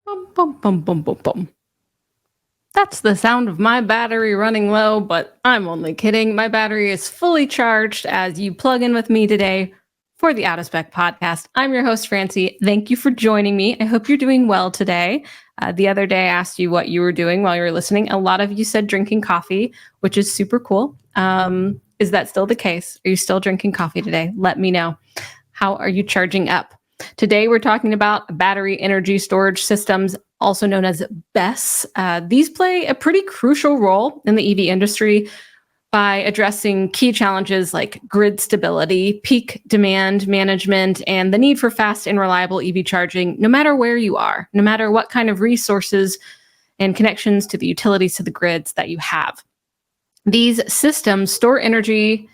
Bum, bum, bum, bum, bum, bum. That's the sound of my battery running low, but I'm only kidding. My battery is fully charged as you plug in with me today for the ADS-TEC podcast. I'm your host, Francie. Thank you for joining me. I hope you're doing well today. The other day, I asked you what you were doing while you were listening. A lot of you said drinking coffee, which is super cool. Is that still the case? Are you still drinking coffee today? Let me know. How are you charging up? Today, we're talking about battery energy storage systems, also known as BESS. These play a pretty crucial role in the EV industry by addressing key challenges like grid stability, peak demand management, and the need for fast and reliable EV charging, no matter where you are, no matter what kind of resources and connections to the utilities to the grids that you have. These systems store energy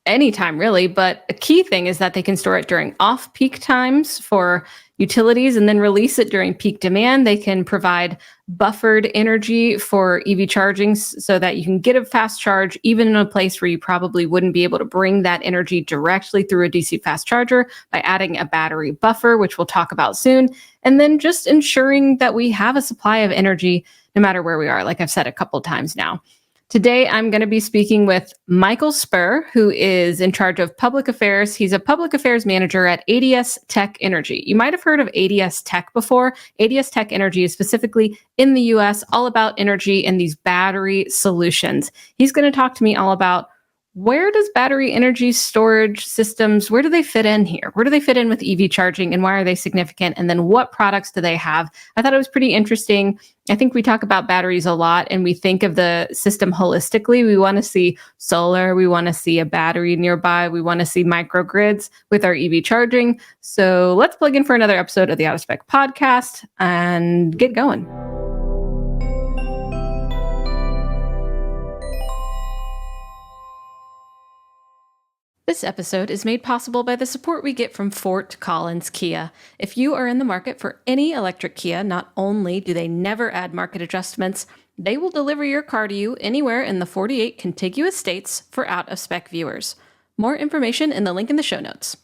anytime really, but a key thing is that they can store it during off-peak times for utilities and then release it during peak demand. They can provide buffered energy for EV charging so that you can get a fast charge even in a place where you probably wouldn't be able to bring that energy directly through a DC fast charger by adding a battery buffer, which we'll talk about soon. And then just ensuring that we have a supply of energy no matter where we are, like I've said a couple of times now. Today, I'm going to be speaking with Michael Spurr, who is in charge of public affairs. He's a public affairs manager at ADS-TEC Energy. You might have heard of ADS-TEC before. ADS-TEC Energy is specifically in the US, all about energy and these battery solutions. He's going to talk to me all about where does battery energy storage systems, where do they fit in here? Where do they fit in with EV charging and why are they significant? And then what products do they have? I thought it was pretty interesting. I think we talk about batteries a lot and we think of the system holistically. We want to see solar, we want to see a battery nearby, we want to see microgrids with our EV charging. So let's plug in for another episode of the ADS-TEC podcast and get going. This episode is made possible by the support we get from Fort Collins Kia. If you are in the market for any electric Kia, not only do they never add market adjustments, they will deliver your car to you anywhere in the 48 contiguous states for out-of-spec viewers. More information in the link in the show notes.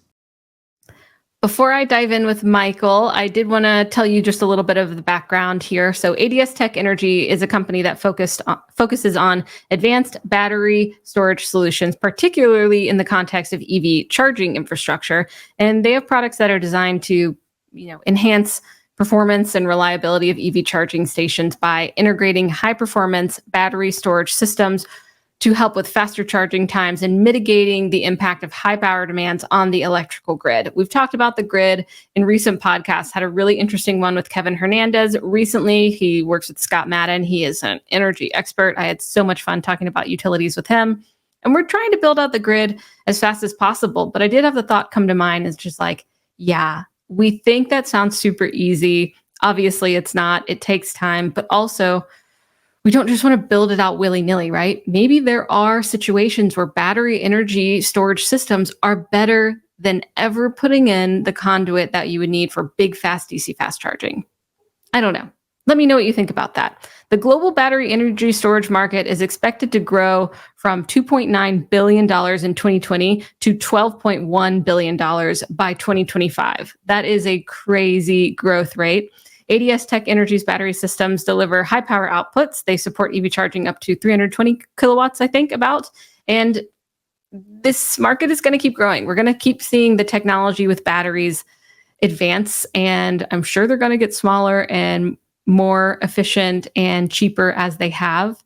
Before I dive in with Michael, I did want to tell you just a little bit of the background here. So ADS-TEC Energy is a company that focuses on advanced battery storage solutions, particularly in the context of EV charging infrastructure. And they have products that are designed to, enhance performance and reliability of EV charging stations by integrating high-performance battery storage systems to help with faster charging times and mitigating the impact of high power demands on the electrical grid. We've talked about the grid in recent podcasts, had a really interesting one with Kevin Hernandez recently. He works with Scott Madden. He is an energy expert. I had so much fun talking about utilities with him. And we're trying to build out the grid as fast as possible. But I did have the thought come to mind is just like, yeah, we think that sounds super easy. Obviously, it's not. It takes time, but also we don't just want to build it out willy-nilly, right? Maybe there are situations where battery energy storage systems are better than ever putting in the conduit that you would need for big, fast DC fast charging. I don't know. Let me know what you think about that. The global battery energy storage market is expected to grow from $2.9 billion in 2020 to $12.1 billion by 2025. That is a crazy growth rate. ADS-TEC Energy's battery systems deliver high power outputs. They support EV charging up to 320 kilowatts, I think, about. And this market is going to keep growing. We're going to keep seeing the technology with batteries advance, and I'm sure they're going to get smaller and more efficient and cheaper as they have.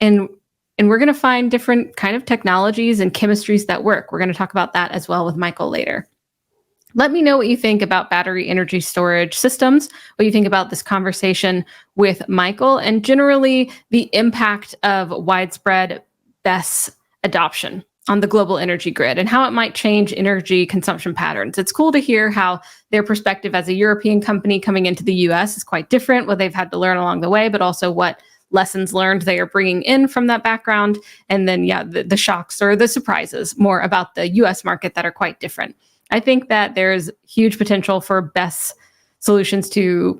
And we're going to find different kind of technologies and chemistries that work. We're going to talk about that as well with Michael later. Let me know what you think about battery energy storage systems, what you think about this conversation with Michael, and generally the impact of widespread BESS adoption on the global energy grid and how it might change energy consumption patterns. It's cool to hear how their perspective as a European company coming into the US is quite different, what they've had to learn along the way, but also what lessons learned they are bringing in from that background. And then, the shocks or the surprises more about the US market that are quite different. I think that there's huge potential for BESS solutions to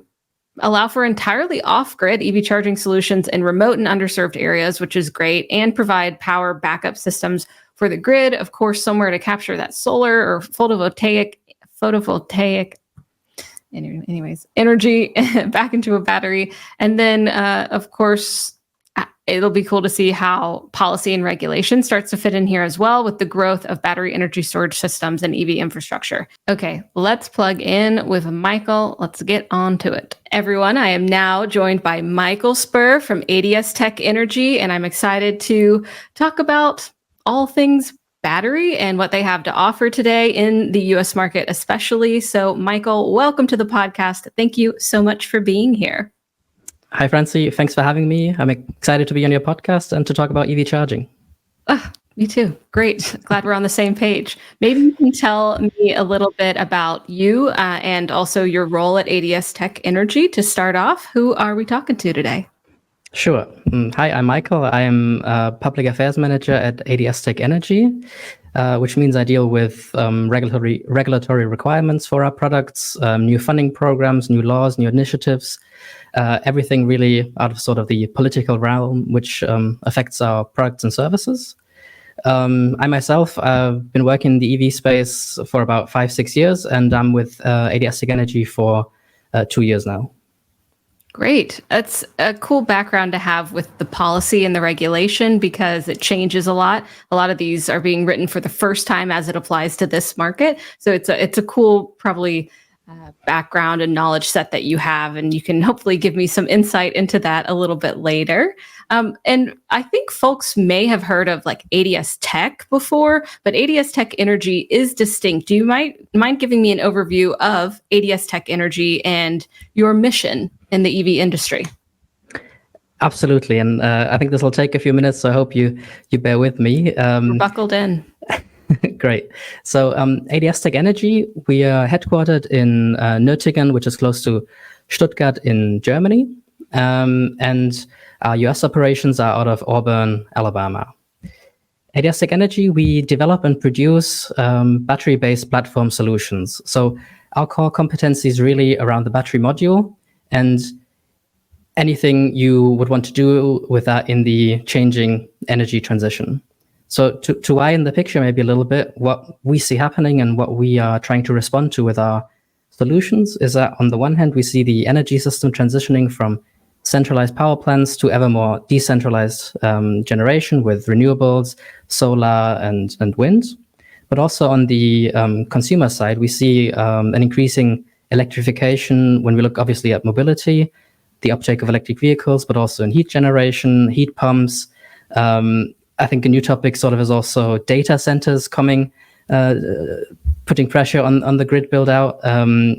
allow for entirely off-grid EV charging solutions in remote and underserved areas, which is great, and provide power backup systems for the grid, of course, somewhere to capture that solar or photovoltaic anyways, energy back into a battery. And then, of course, it'll be cool to see how policy and regulation starts to fit in here as well with the growth of battery energy storage systems and EV infrastructure. Okay, let's plug in with Michael. Let's get on to it. Everyone, I am now joined by Michael Spurr from ADS-TEC Energy, and I'm excited to talk about all things battery and what they have to offer today in the US market, especially. So, Michael, welcome to the podcast. Thank you so much for being here. Hi, Francie. Thanks for having me. I'm excited to be on your podcast and to talk about EV charging. Me too. Great. Glad we're on the same page. Maybe you can tell me a little bit about you and also your role at ADS-TEC Energy to start off. Who are we talking to today? Sure. Hi, I'm Michael. I am a Public Affairs Manager at ADS-TEC Energy, which means I deal with regulatory requirements for our products, new funding programs, new laws, new initiatives, everything really out of sort of the political realm, which affects our products and services. I myself have been working in the EV space for about 5-6 years, and I'm with ADS-TEC Energy for 2 years now. Great. That's a cool background to have with the policy and the regulation because it changes a lot. A lot of these are being written for the first time as it applies to this market. So it's a cool, probably background and knowledge set that you have, and you can hopefully give me some insight into that a little bit later. And I think folks may have heard of like ADS-TEC before, but ADS-TEC Energy is distinct. Do you mind giving me an overview of ADS-TEC Energy and your mission in the EV industry? Absolutely. And I think this will take a few minutes, so I hope you bear with me. We're buckled in. Great. So ADS-TEC Energy, we are headquartered in Nürtingen, which is close to Stuttgart in Germany. And our US operations are out of Auburn, Alabama. ADS-TEC Energy, we develop and produce battery-based platform solutions. So our core competency is really around the battery module and anything you would want to do with that in the changing energy transition. So to widen the picture maybe a little bit, what we see happening and what we are trying to respond to with our solutions is that on the one hand, we see the energy system transitioning from centralized power plants to ever more decentralized generation with renewables, solar and wind. But also on the consumer side, we see an increasing electrification when we look obviously at mobility, the uptake of electric vehicles, but also in heat generation, heat pumps. I think a new topic sort of is also data centers coming, putting pressure on the grid build out.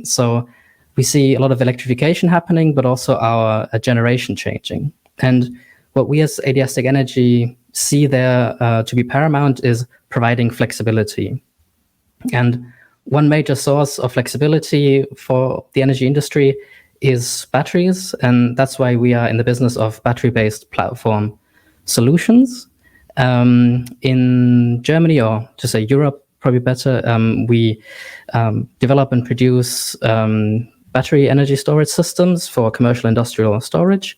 So we see a lot of electrification happening, but also our generation changing. And what we as ADS-TEC Energy see there to be paramount is providing flexibility. And one major source of flexibility for the energy industry is batteries. And that's why we are in the business of battery-based platform solutions. In Germany, or to say Europe, probably better, we develop and produce battery energy storage systems for commercial industrial storage,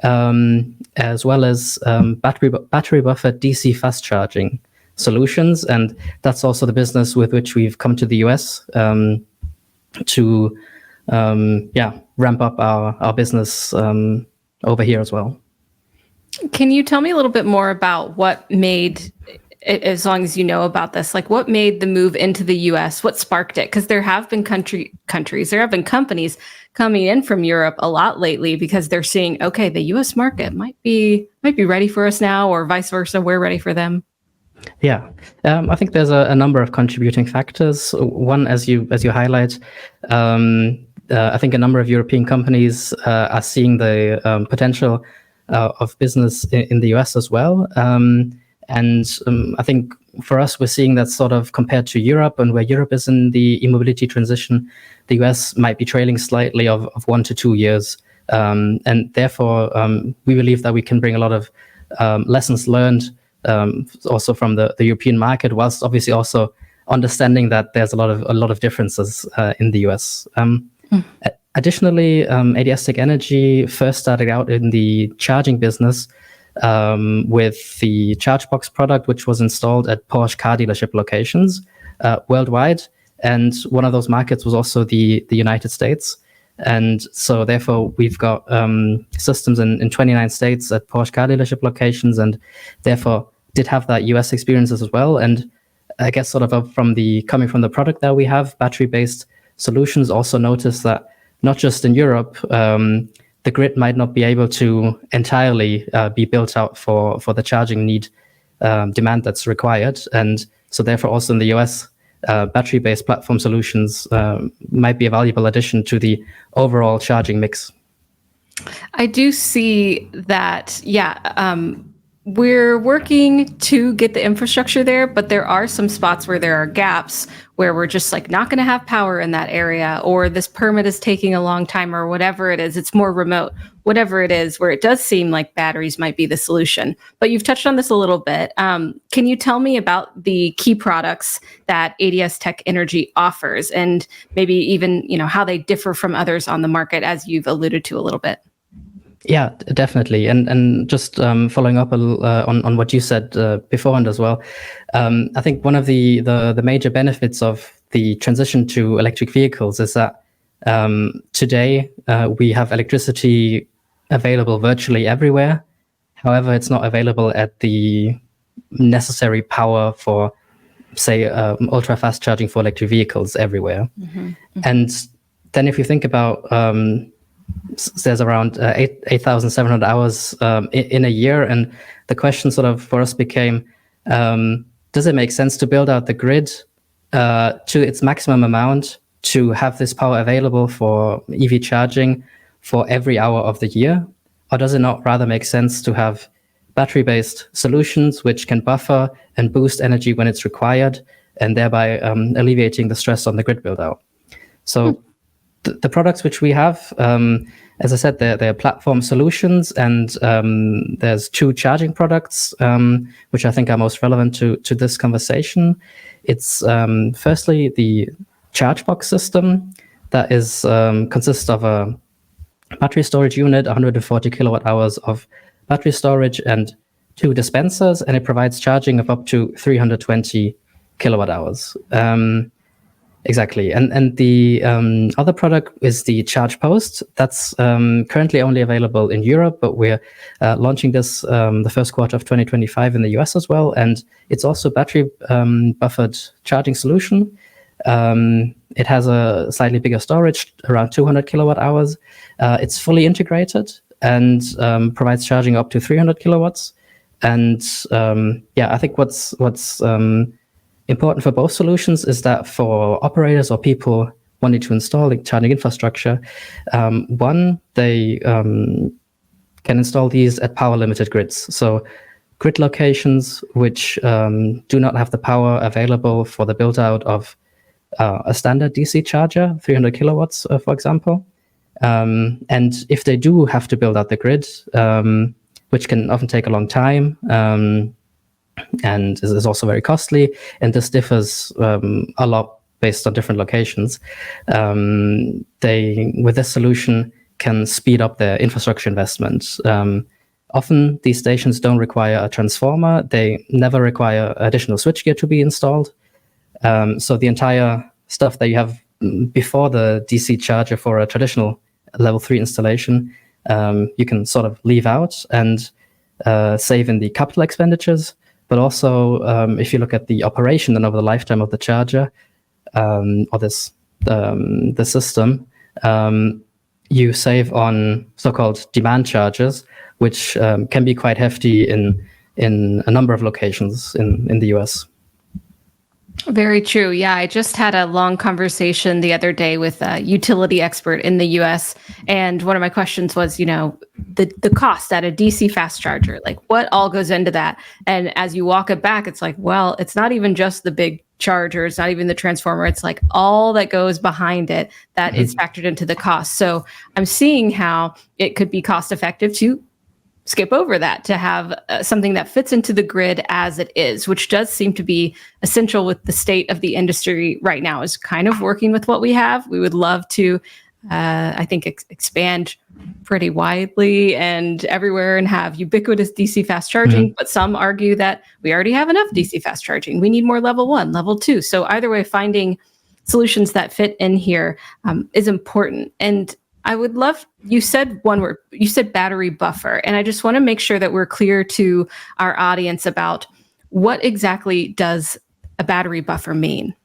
as well as battery buffer DC fast charging solutions. And that's also the business with which we've come to the US to ramp up our business over here as well. Can you tell me a little bit more about what made, as long as you know about this, like what made the move into the US? What sparked it? Because there have been there have been companies coming in from Europe a lot lately because they're seeing, okay, the US market might be ready for us now, or vice versa, we're ready for them. Yeah, I think there's a number of contributing factors. One, as you highlight, I think a number of European companies are seeing the potential of business in the US as well. And I think for us, we're seeing that sort of compared to Europe, and where Europe is in the e-mobility transition, the US might be trailing slightly of 1 to 2 years. And therefore, we believe that we can bring a lot of lessons learned also from the European market, whilst obviously also understanding that there's a lot of differences in the US. Additionally, ADS-TEC Energy first started out in the charging business with the ChargeBox product, which was installed at Porsche car dealership locations worldwide. And one of those markets was also the United States. And so therefore we've got systems in 29 states at Porsche car dealership locations, and therefore did have that US experiences as well. And I guess sort of coming from the product that we have, battery-based solutions, also noticed that not just in Europe, the grid might not be able to entirely be built out for the charging demand that's required. And so therefore also in the US, battery-based platform solutions might be a valuable addition to the overall charging mix. I do see that, we're working to get the infrastructure there, but there are some spots where there are gaps where we're just like not going to have power in that area, or this permit is taking a long time, or whatever it is, it's more remote, whatever it is, where it does seem like batteries might be the solution. But you've touched on this a little bit. Can you tell me about the key products that ADS-TEC Energy offers, and maybe even, how they differ from others on the market, as you've alluded to a little bit? Yeah, definitely. And just following up on what you said beforehand as well, I think one of the major benefits of the transition to electric vehicles is that today we have electricity available virtually everywhere. However, it's not available at the necessary power for, say, ultra fast charging for electric vehicles everywhere. Mm-hmm. Mm-hmm. And then if you think about there's around 8,700 hours in a year. And the question sort of for us became, does it make sense to build out the grid to its maximum amount to have this power available for EV charging for every hour of the year? Or does it not rather make sense to have battery-based solutions which can buffer and boost energy when it's required, and thereby alleviating the stress on the grid build-out? So the products which we have, as I said, they're platform solutions, and there's two charging products, which I think are most relevant to this conversation. It's firstly the charge box system that is consists of a battery storage unit, 140 kilowatt hours of battery storage, and two dispensers, and it provides charging of up to 320 kilowatt hours. Exactly. And the other product is the Charge Post. That's currently only available in Europe, but we're launching this the first quarter of 2025 in the US as well. And it's also a battery buffered charging solution. It has a slightly bigger storage, around 200 kilowatt hours. It's fully integrated and provides charging up to 300 kilowatts. And I think what's important for both solutions is that for operators or people wanting to install charging infrastructure, one, they can install these at power limited grids. So grid locations which do not have the power available for the build out of a standard DC charger, 300 kilowatts, for example. And if they do have to build out the grid, which can often take a long time, and is also very costly, and this differs a lot based on different locations. They, with this solution, can speed up their infrastructure investment. Often these stations don't require a transformer. They never require additional switchgear to be installed. So the entire stuff that you have before the DC charger for a traditional level 3 installation, you can sort of leave out and save in the capital expenditures. But also, if you look at the operation and over the lifetime of the charger or the system, you save on so-called demand charges, which can be quite hefty in a number of locations in the US. Very true. Yeah, I just had a long conversation the other day with a utility expert in the US. And one of my questions was, the cost at a DC fast charger, like what all goes into that? And as you walk it back, it's like, well, it's not even just the big charger. It's not even the transformer. It's like all that goes behind it that is factored into the cost. So I'm seeing how it could be cost effective to skip over that, to have something that fits into the grid as it is, which does seem to be essential with the state of the industry right now, is kind of working with what we have. We would love to, I think, expand pretty widely and everywhere and have ubiquitous DC fast charging. But some argue that we already have enough DC fast charging. We need more level 1, level 2. So either way, finding solutions that fit in here is important. And I would love, you said one word, you said battery buffer. And I just want to make sure that we're clear to our audience about what exactly does a battery buffer mean?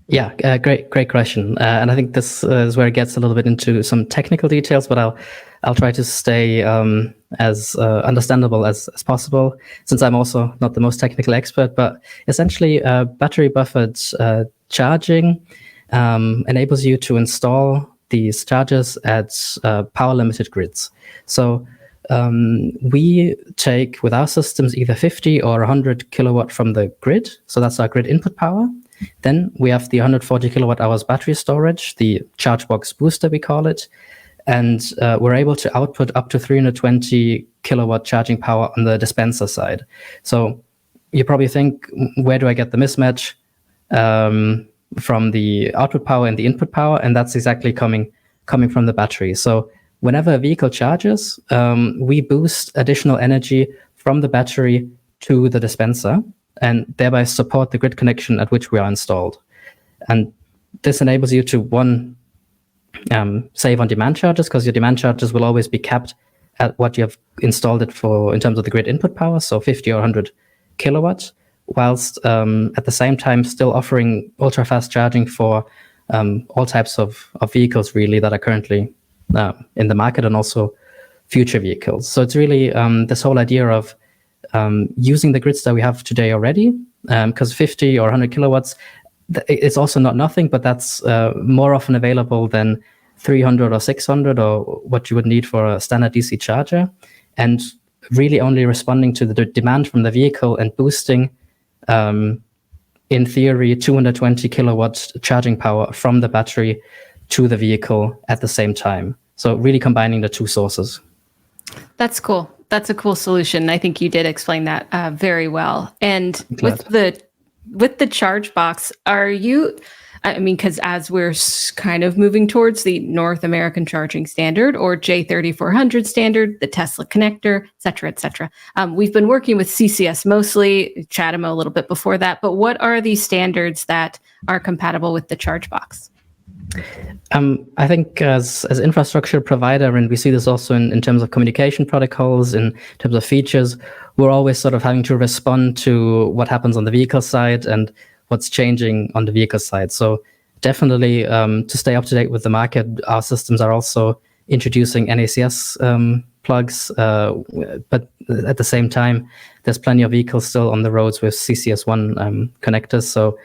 Yeah, great question. And I think this is where it gets a little bit into some technical details, but I'll try to stay as understandable as possible, since I'm also not the most technical expert. But essentially, battery buffered charging enables you to install these chargers at power limited grids. So we take with our systems either 50 or 100 kilowatt from the grid. So that's our grid input power. Then we have the 140 kilowatt hours battery storage, the charge box booster, we call it. And we're able to output up to 320 kilowatt charging power on the dispenser side. So you probably think, where do I get the mismatch from the output power and the input power? And that's exactly coming from the battery. So whenever a vehicle charges, we boost additional energy from the battery to the dispenser, and thereby support the grid connection at which we are installed. And this enables you to, one, save on demand charges, because your demand charges will always be capped at what you have installed it for in terms of the grid input power, so 50 or 100 kilowatts, whilst at the same time still offering ultra-fast charging for all types of vehicles, really, that are currently in the market, and also future vehicles. So it's really this whole idea of using the grids that we have today already, because 50 or 100 kilowatts, it's also not nothing, but that's more often available than 300 or 600 or what you would need for a standard DC charger, and really only responding to the demand from the vehicle and boosting, in theory, 220 kilowatts charging power from the battery to the vehicle at the same time. So really combining the two sources. That's cool. That's a cool solution. I think you did explain that very well. And with the charge box, are you, I mean, because as we're kind of moving towards the North American charging standard, or J3400 standard, the Tesla connector, et cetera, we've been working with CCS mostly, CHAdeMO a little bit before that, but what are the standards that are compatible with the charge box? I think as infrastructure provider, and we see this also in terms of communication protocols, in terms of features, we're always sort of having to respond to what happens on the vehicle side and what's changing on the vehicle side. So definitely to stay up to date with the market, our systems are also introducing NACS plugs, but at the same time, there's plenty of vehicles still on the roads with CCS1 connectors. So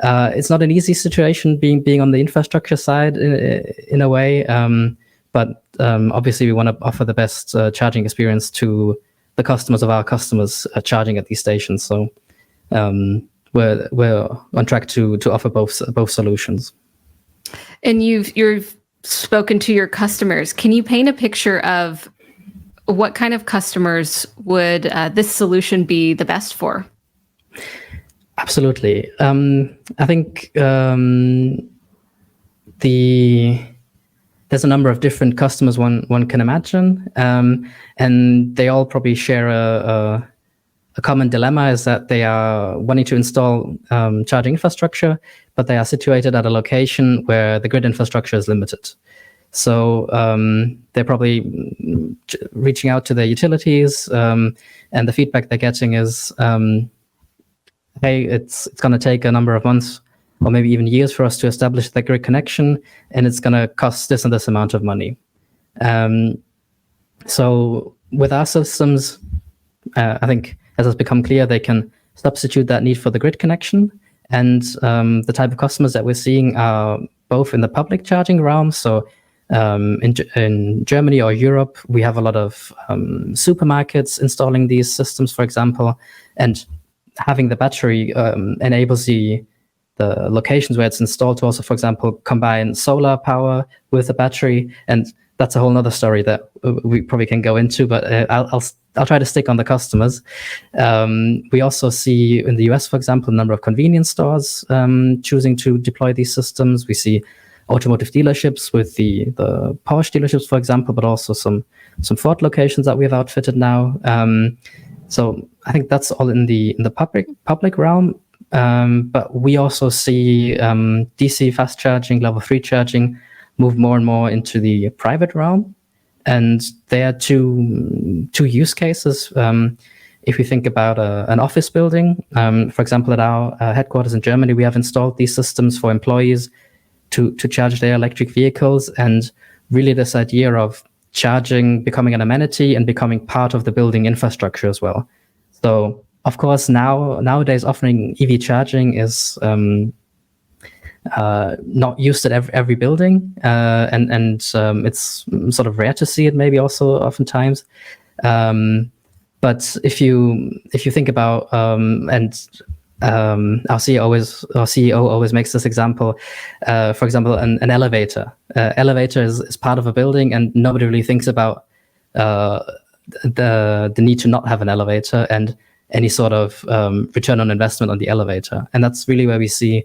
it's not an easy situation being on the infrastructure side in a way, but obviously we want to offer the best charging experience to the customers of our customers charging at these stations. So we're on track to offer both solutions. And you've spoken to your customers. Can you paint a picture of what kind of customers would this solution be the best for? Absolutely. I think there's a number of different customers one can imagine, and they all probably share a common dilemma, is that they are wanting to install charging infrastructure, but they are situated at a location where the grid infrastructure is limited. So they're probably reaching out to their utilities, and the feedback they're getting is, hey, it's going to take a number of months or maybe even years for us to establish the grid connection, and it's going to cost this and this amount of money. So with our systems, I think, as has become clear, they can substitute that need for the grid connection. And the type of customers that we're seeing are both in the public charging realm. So in Germany or Europe, we have a lot of supermarkets installing these systems, for example, and having the battery enables the locations where it's installed to also, for example, combine solar power with the battery. And that's a whole nother story that we probably can go into, but I'll try to stick on the customers. We also see in the US, for example, a number of convenience stores choosing to deploy these systems. We see automotive dealerships with the Porsche dealerships, for example, but also some Ford locations that we have outfitted now. So I think that's all in the public realm. but we also see DC fast charging, level 3 charging move more and more into the private realm. And there are two use cases. If we think about an office building, for example, at our headquarters in Germany, we have installed these systems for employees to charge their electric vehicles. And really this idea of charging becoming an amenity and becoming part of the building infrastructure as well. So, of course, nowadays offering EV charging is not used at every building, and it's sort of rare to see it maybe also oftentimes. But if you think about our CEO always makes this example. For example, an elevator. Elevator is part of a building, and nobody really thinks about the need to not have an elevator and any sort of return on investment on the elevator. And that's really where we see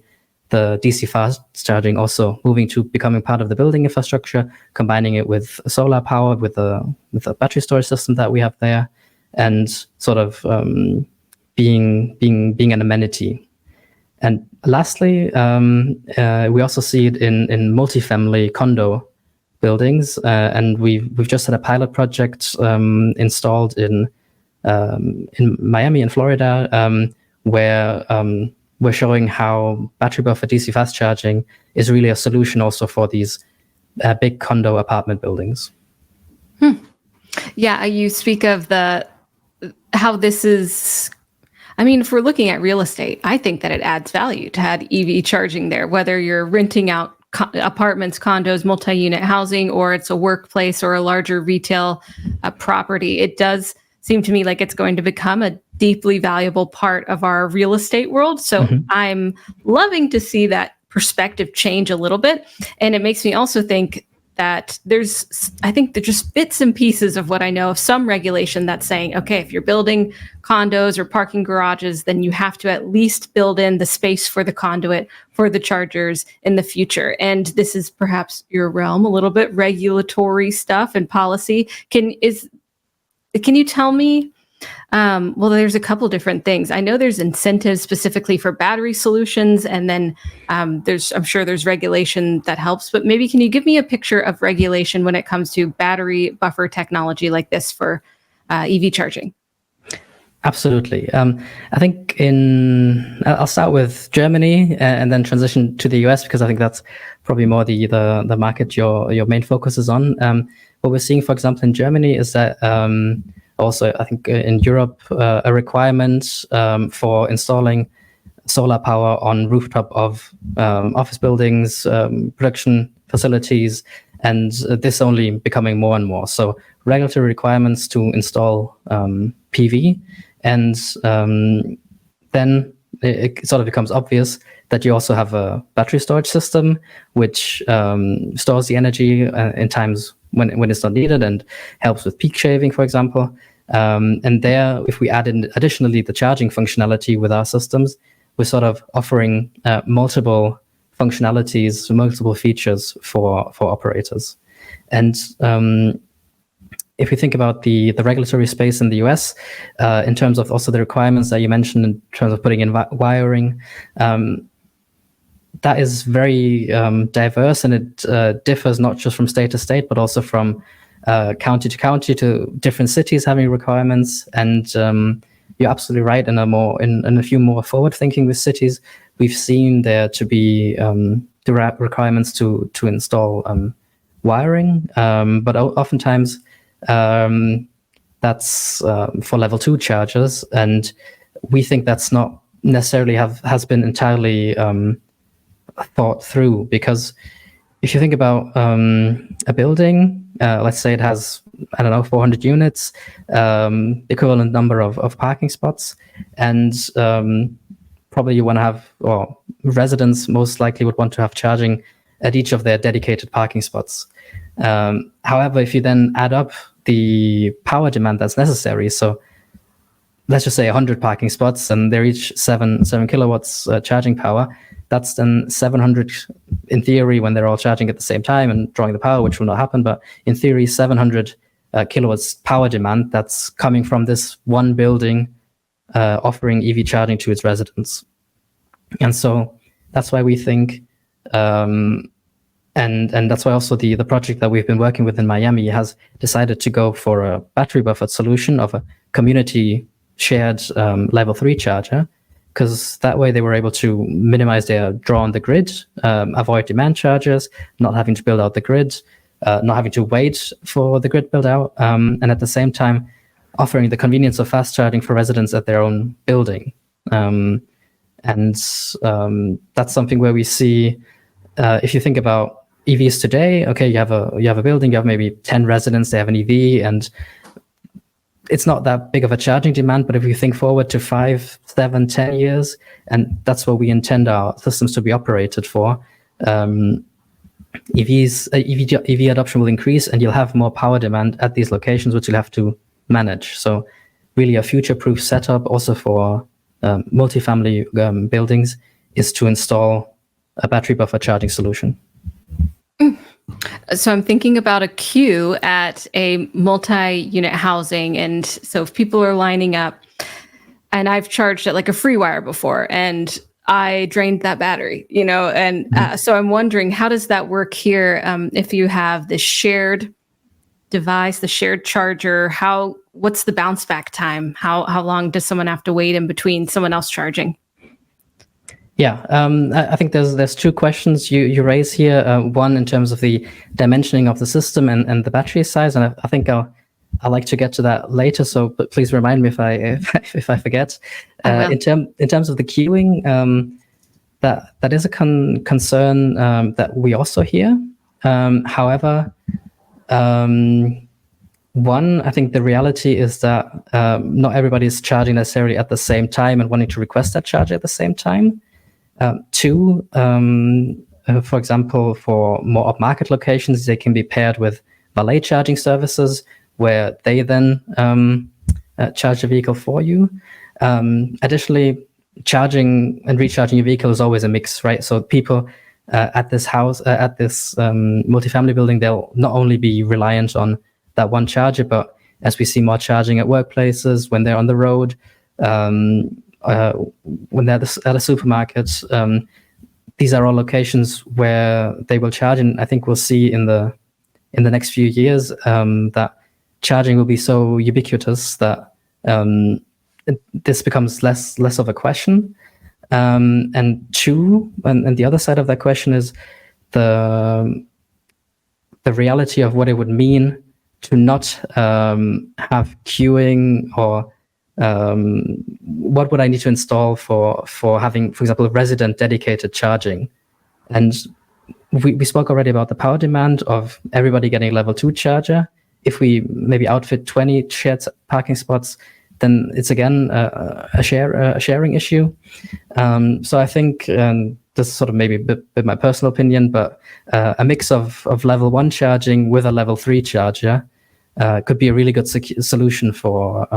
the DC fast charging also moving to becoming part of the building infrastructure, combining it with solar power, with the battery storage system that we have there, and sort of being an amenity. And lastly, we also see it in multifamily condo buildings, and we've just had a pilot project installed in Miami in Florida, where we're showing how battery buffer DC fast charging is really a solution also for these big condo apartment buildings. Yeah, you speak of how this is. I mean, if we're looking at real estate, I think that it adds value to have EV charging there, whether you're renting out apartments, condos, multi-unit housing, or it's a workplace or a larger retail property. It does seem to me like it's going to become a deeply valuable part of our real estate world. So I'm loving to see that perspective change a little bit. And it makes me also think that there's just bits and pieces of what I know of some regulation that's saying, okay, if you're building condos or parking garages, then you have to at least build in the space for the conduit for the chargers in the future. And this is perhaps your realm, a little bit regulatory stuff and policy. Can you tell me? Well, there's a couple different things. I know there's incentives specifically for battery solutions, and then I'm sure there's regulation that helps. But maybe can you give me a picture of regulation when it comes to battery buffer technology like this for EV charging? Absolutely. I think I'll start with Germany and then transition to the US, because I think that's probably more the market your main focus is on. What we're seeing, for example, in Germany is that also, I think in Europe, a requirement for installing solar power on rooftop of office buildings, production facilities, and this only becoming more and more. So regulatory requirements to install PV, and then it sort of becomes obvious that you also have a battery storage system which stores the energy in times when it's not needed and helps with peak shaving, for example. And there, if we add in additionally the charging functionality with our systems, we're sort of offering multiple functionalities, multiple features for operators. And if we think about the regulatory space in the US, in terms of also the requirements that you mentioned in terms of putting in wiring, that is very diverse, and it differs not just from state to state, but also from county to county, to different cities having requirements. And you're absolutely right. In a few more forward-thinking with cities, we've seen there to be the requirements to install wiring, but oftentimes that's for level 2 chargers, and we think that's not necessarily has been entirely thought through, because if you think about a building, let's say it has, 400 units, equivalent number of parking spots, and probably you want to have, or residents most likely would want to have charging at each of their dedicated parking spots. However, if you then add up the power demand that's necessary, so let's just say 100 parking spots, and they're each 7 kilowatts charging power, that's then 700 in theory when they're all charging at the same time and drawing the power, which will not happen. But in theory, 700 kilowatts power demand that's coming from this one building offering EV charging to its residents. And so that's why we think, and that's why also the project that we've been working with in Miami has decided to go for a battery buffered solution of a community shared level 3 charger, because that way they were able to minimize their draw on the grid, avoid demand charges, not having to build out the grid, not having to wait for the grid build out, and at the same time offering the convenience of fast charging for residents at their own building. And that's something where we see, if you think about EVs today, okay, you have a building, you have maybe 10 residents, they have an EV, and it's not that big of a charging demand. But if you think forward to 5, 7, 10 years, and that's what we intend our systems to be operated for, EV adoption will increase, and you'll have more power demand at these locations, which you'll have to manage. So really a future-proof setup also for multifamily buildings is to install a battery buffer charging solution. So I'm thinking about a queue at a multi-unit housing. And so if people are lining up, and I've charged at like a free wire before, and I drained that battery, and so I'm wondering, how does that work here? If you have the shared device, the shared charger, what's the bounce back time? How long does someone have to wait in between someone else charging? Yeah, I think there's two questions you raise here. One in terms of the dimensioning of the system and the battery size, and I think I'll like to get to that later. So, but please remind me if I forget. In terms of the queuing, that is a concern that we also hear. However, one, I think the reality is that not everybody is charging necessarily at the same time and wanting to request that charge at the same time. Two, for example, for more upmarket locations, they can be paired with valet charging services where they then charge the vehicle for you. Additionally, charging and recharging your vehicle is always a mix, right? So people at this multifamily building, they'll not only be reliant on that one charger, but as we see more charging at workplaces, when they're on the road, when they're at a supermarket, these are all locations where they will charge. And I think we'll see in the next few years that charging will be so ubiquitous that this becomes less of a question. And two, and the other side of that question is the reality of what it would mean to not have queuing, or what would I need to install for having, for example, resident dedicated charging. And we spoke already about the power demand of everybody getting a level 2 charger. If we maybe outfit 20 shared parking spots, then it's again a sharing issue. So I think this is sort of maybe a bit my personal opinion, but a mix of level 1 charging with a level 3 charger could be a really good solution for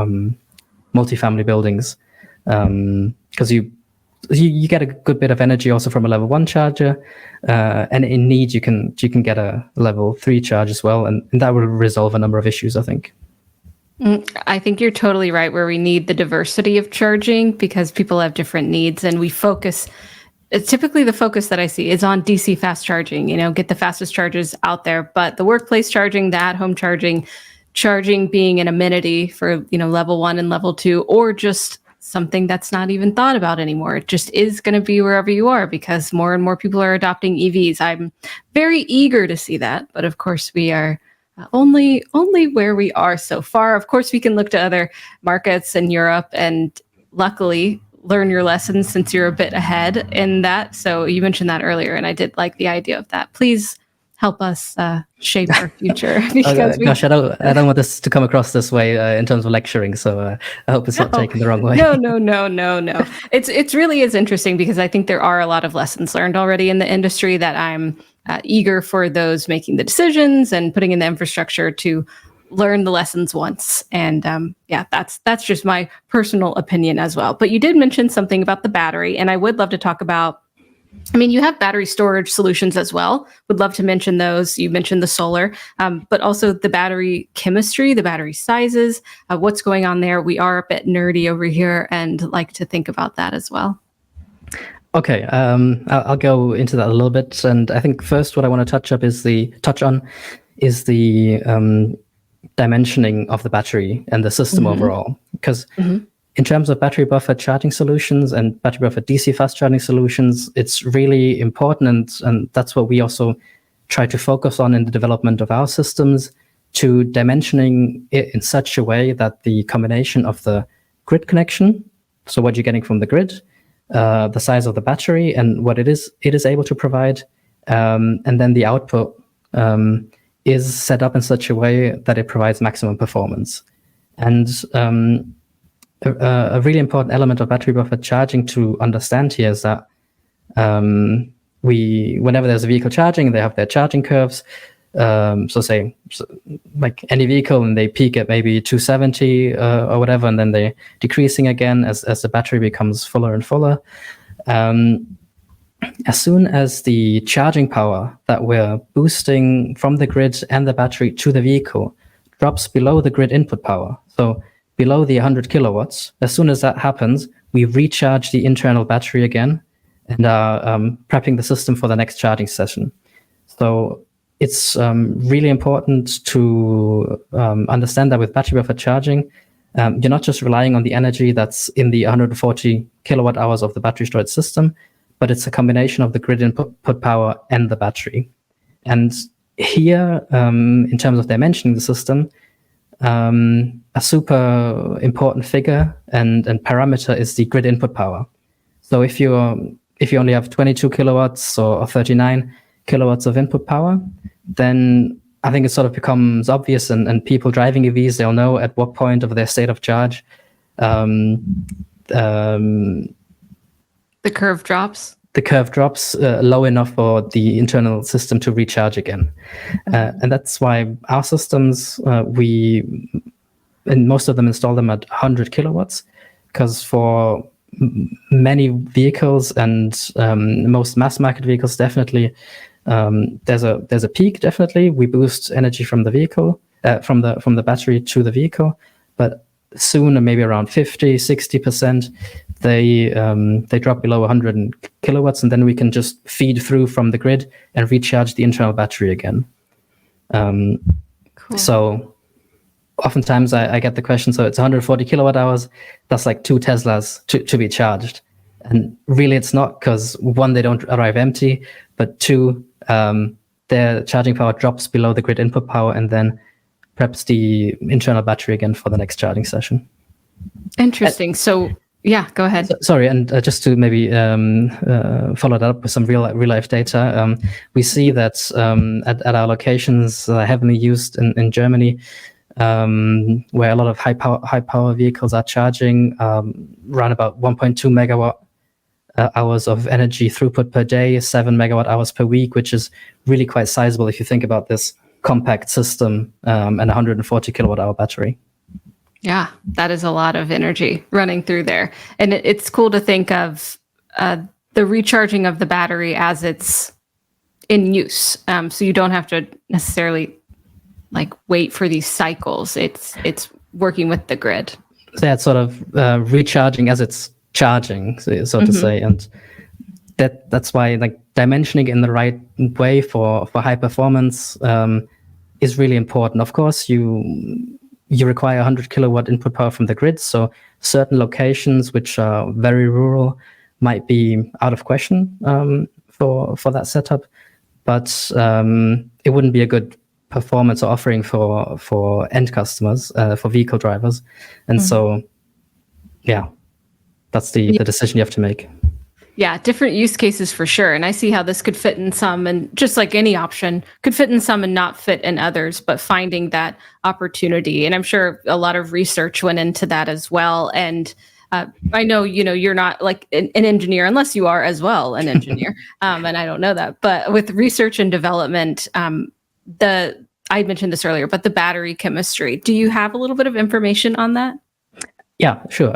multifamily buildings, because you get a good bit of energy also from a level 1 charger, and in need you can get a level 3 charge as well, and that will resolve a number of issues, I think. I think you're totally right, where we need the diversity of charging because people have different needs, and we focus. Typically, the focus that I see is on DC fast charging. Get the fastest chargers out there, but the workplace charging, the at-home charging being an amenity for level 1 and level 2, or just something that's not even thought about anymore. It just is going to be wherever you are because more and more people are adopting EVs. I'm very eager to see that, but of course we are only where we are so far. Of course, we can look to other markets in Europe and luckily learn your lessons since you're a bit ahead in that. So you mentioned that earlier, and I did like the idea of that. Please help us shape our future. Because gosh, I don't want this to come across this way in terms of lecturing. So I hope it's not taken the wrong way. No. It's really is interesting because I think there are a lot of lessons learned already in the industry that I'm eager for those making the decisions and putting in the infrastructure to learn the lessons once. And that's just my personal opinion as well. But you did mention something about the battery, and I would love to talk about. You have battery storage solutions as well. Would love to mention those. You mentioned the solar, but also the battery chemistry, the battery sizes, what's going on there. We are a bit nerdy over here and like to think about that as well. Okay, I'll go into that a little bit, and I think first what I want to touch on is the dimensioning of the battery and the system overall. Because in terms of battery buffered charging solutions and battery buffered DC fast charging solutions, it's really important, and that's what we also try to focus on in the development of our systems, to dimensioning it in such a way that the combination of the grid connection, so what you're getting from the grid, the size of the battery and what it is able to provide, and then the output is set up in such a way that it provides maximum performance. And a really important element of battery buffered charging to understand here is that whenever there's a vehicle charging, they have their charging curves. Like any vehicle, and they peak at maybe 270 or whatever, and then they're decreasing again as the battery becomes fuller and fuller. As soon as the charging power that we're boosting from the grid and the battery to the vehicle drops below the grid input power, so below the 100 kilowatts, as soon as that happens, we recharge the internal battery again and are prepping the system for the next charging session. So it's really important to understand that with battery buffered charging, you're not just relying on the energy that's in the 140 kilowatt hours of the battery storage system, but it's a combination of the grid input power and the battery. And here, in terms of dimensioning the system, a super important figure and parameter is the grid input power. So if you only have 22 kilowatts or 39 kilowatts of input power, then I think it sort of becomes obvious, and people driving EVs, they'll know at what point of their state of charge the curve drops. The curve drops low enough for the internal system to recharge again. And that's why our systems, and most of them install them at 100 kilowatts, because for many vehicles and most mass market vehicles, definitely, there's a peak. Definitely, we boost energy from the vehicle, from the battery to the vehicle, but soon, maybe around 50-60%, they drop below 100 kilowatts, and then we can just feed through from the grid and recharge the internal battery again. Cool. So oftentimes I get the question, so it's 140 kilowatt hours, that's like 2 Teslas to be charged. And really it's not, because one, they don't arrive empty, but two, their charging power drops below the grid input power and then preps the internal battery again for the next charging session. Interesting. So yeah, go ahead. Sorry, and just to maybe follow that up with some real life data, we see that at our locations heavily used in Germany, where a lot of high power vehicles are charging, around about 1.2 megawatt hours of energy throughput per day, 7 megawatt hours per week, which is really quite sizable if you think about this compact system and 140 kilowatt hour battery. Yeah, that is a lot of energy running through there. And it's cool to think of the recharging of the battery as it's in use. So you don't have to necessarily like wait for these cycles. It's working with the grid. So yeah, it's sort of recharging as it's charging, so to say. And that's why like dimensioning in the right way for high performance is really important. Of course, you require 100 kilowatt input power from the grid, so certain locations which are very rural might be out of question for that setup, but it wouldn't be a good performance or offering for end customers, for vehicle drivers. And so, yeah, that's the decision you have to make. Yeah, different use cases for sure. And I see how this could fit in some, and just like any option, could fit in some and not fit in others, but finding that opportunity. And I'm sure a lot of research went into that as well. And I know, you're not like an engineer, unless you are as well an engineer. And I don't know that. But with research and development, I mentioned this earlier, but the battery chemistry, do you have a little bit of information on that? Yeah, sure.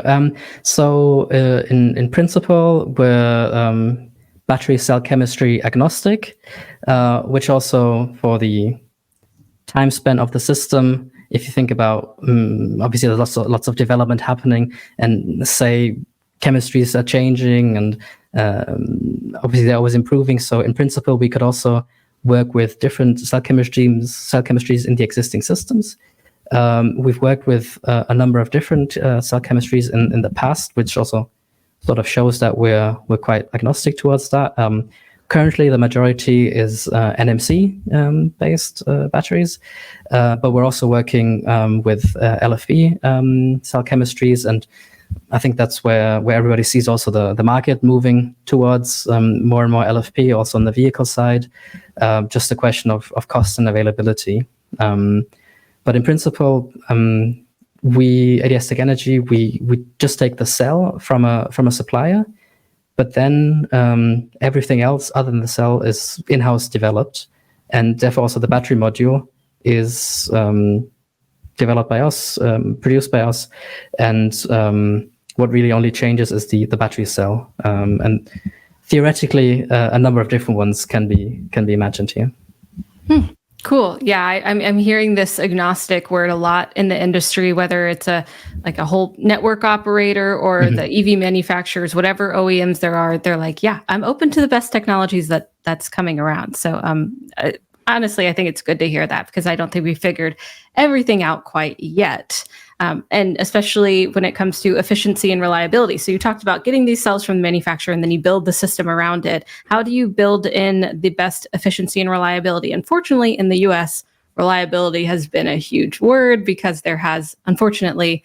So in principle, we're battery cell chemistry agnostic, which also for the time span of the system, if you think about, obviously there's lots of development happening, and say chemistries are changing, and obviously they're always improving. So in principle, we could also work with different cell chemistries in the existing systems. We've worked with a number of different cell chemistries in the past, which also sort of shows that we're quite agnostic towards that. Currently, the majority is NMC based batteries, but we're also working with LFP cell chemistries, and I think that's where everybody sees also the market moving towards more and more LFP, also on the vehicle side. Just a question of cost and availability. But in principle, ADS-TEC Energy, we just take the cell from a supplier, but then everything else other than the cell is in-house developed, and therefore also the battery module is developed by us, produced by us, and what really only changes is the battery cell, and theoretically a number of different ones can be imagined here. Cool. Yeah, I'm hearing this agnostic word a lot in the industry, whether it's a whole network operator or the EV manufacturers, whatever OEMs there are, they're like, yeah, I'm open to the best technologies that's coming around. So honestly, I think it's good to hear that, because I don't think we figured everything out quite yet. And especially when it comes to efficiency and reliability. So you talked about getting these cells from the manufacturer and then you build the system around it. How do you build in the best efficiency and reliability? Unfortunately, in the US, reliability has been a huge word because there has, unfortunately,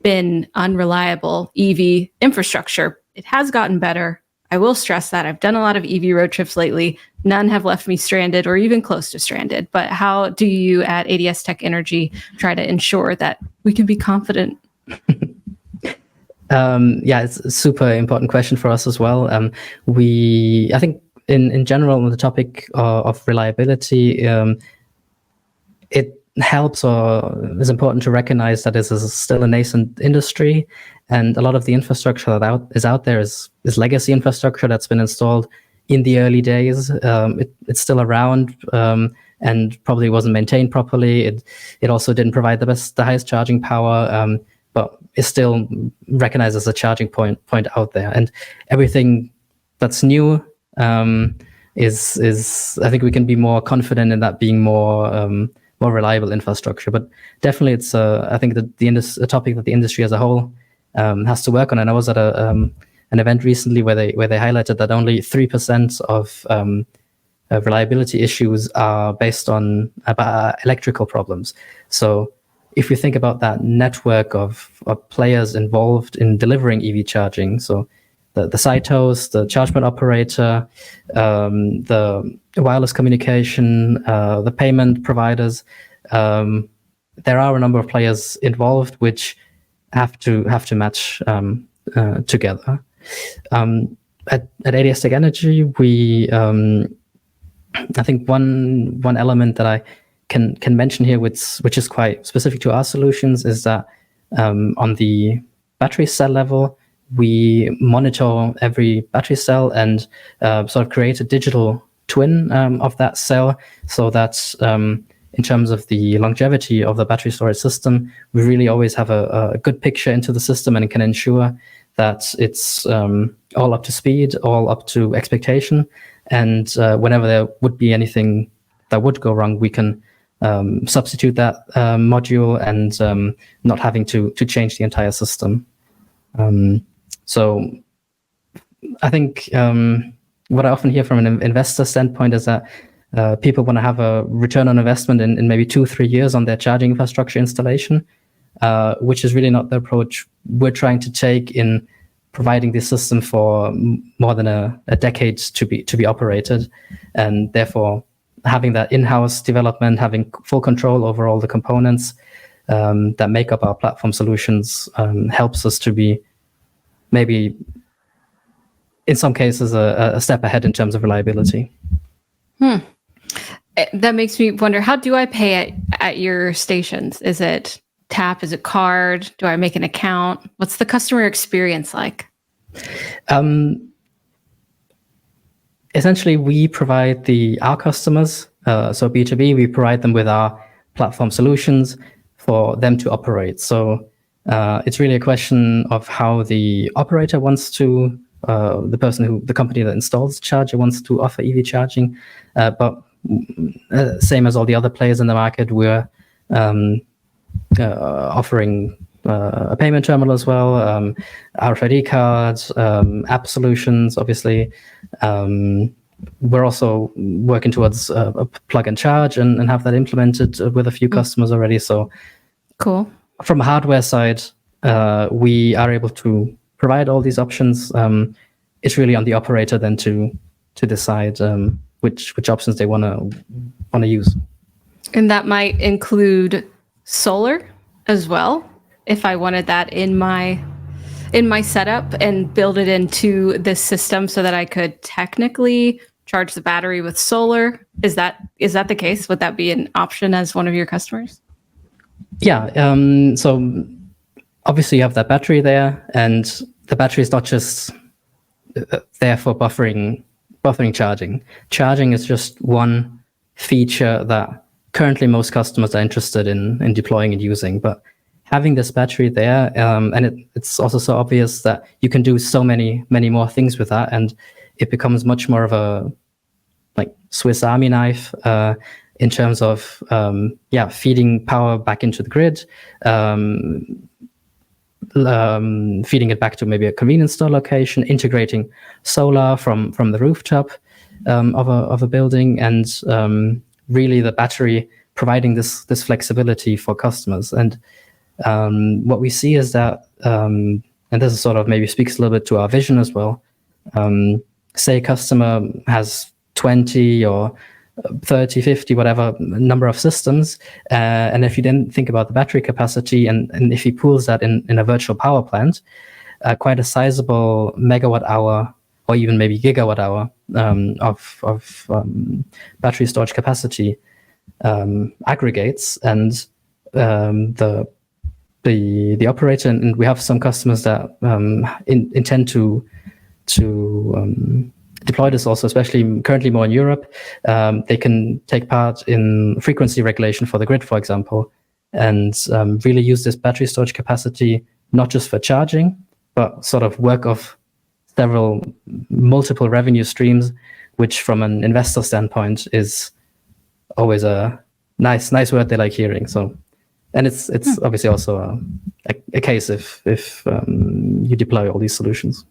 been unreliable EV infrastructure. It has gotten better. I will stress that. I've done a lot of EV road trips lately. None have left me stranded or even close to stranded. But how do you at ADS-TEC Energy try to ensure that we can be confident? Yeah, it's a super important question for us as well. I think in general, on the topic of reliability, it helps or is important to recognize that this is still a nascent industry, and a lot of the infrastructure that is out there is legacy infrastructure that's been installed in the early days. It's still around and probably wasn't maintained properly. It also didn't provide the highest charging power, but is still recognized as a charging point out there. And everything that's new is I think we can be more confident in that being more reliable infrastructure. But definitely, it's I think that a topic that the industry as a whole has to work on. And I was at an event recently where they highlighted that only 3% of reliability issues are based on electrical problems. So if we think about that network of players involved in delivering EV charging, so the site host, the charge point operator, the wireless communication, the payment providers, there are a number of players involved which have to match together. At ADS-TEC Energy, we I think one element that I can mention here, which is quite specific to our solutions, is that on the battery cell level, we monitor every battery cell and sort of create a digital twin of that cell, so that in terms of the longevity of the battery storage system, we really always have a good picture into the system and can ensure that it's all up to speed, all up to expectation. And whenever there would be anything that would go wrong, we can substitute that module and not having to change the entire system. So I think what I often hear from an investor standpoint is that people want to have a return on investment in maybe 2-3 years on their charging infrastructure installation, which is really not the approach we're trying to take in providing this system for more than a decade to be operated. And therefore, having that in-house development, having full control over all the components that make up our platform solutions helps us to be maybe in some cases a step ahead in terms of reliability. That makes me wonder, how do I pay at your stations? Is it tap? Is it card? Do I make an account? What's the customer experience like? Essentially, we provide our customers, so B2B, we provide them with our platform solutions for them to operate. So it's really a question of how the operator wants to the company that installs the charger wants to offer EV charging. But same as all the other players in the market, we're offering a payment terminal as well, RFID cards, app solutions, obviously. We're also working towards a plug and charge and have that implemented with a few customers already. So Cool. from a hardware side, we are able to provide all these options. It's really on the operator then to decide which options they want to use. And that might include solar as well, if I wanted that in my setup and build it into this system so that I could technically charge the battery with solar. Is that the case? Would that be an option as one of your customers? Yeah. So obviously you have that battery there, and the battery is not just there for buffering charging. Charging is just one feature that currently most customers are interested in deploying and using. But having this battery there, and it's also so obvious that you can do so many more things with that, and it becomes much more of a like Swiss Army knife in terms of feeding power back into the grid, feeding it back to maybe a convenience store location, integrating solar from the rooftop of a building, and really the battery providing this flexibility for customers. And what we see is that, and this is sort of maybe speaks a little bit to our vision as well. Say a customer has 20 or 30, 50, whatever number of systems. And if you then think about the battery capacity, and if he pools that in a virtual power plant, quite a sizable megawatt hour or even maybe gigawatt hour of battery storage capacity aggregates. And the operator, and we have some customers that intend to deploy this also, especially currently more in Europe. They can take part in frequency regulation for the grid, for example, and really use this battery storage capacity not just for charging, but sort of work of multiple revenue streams, which from an investor standpoint is always a nice word they like hearing. So, and it's obviously also a case if you deploy all these solutions.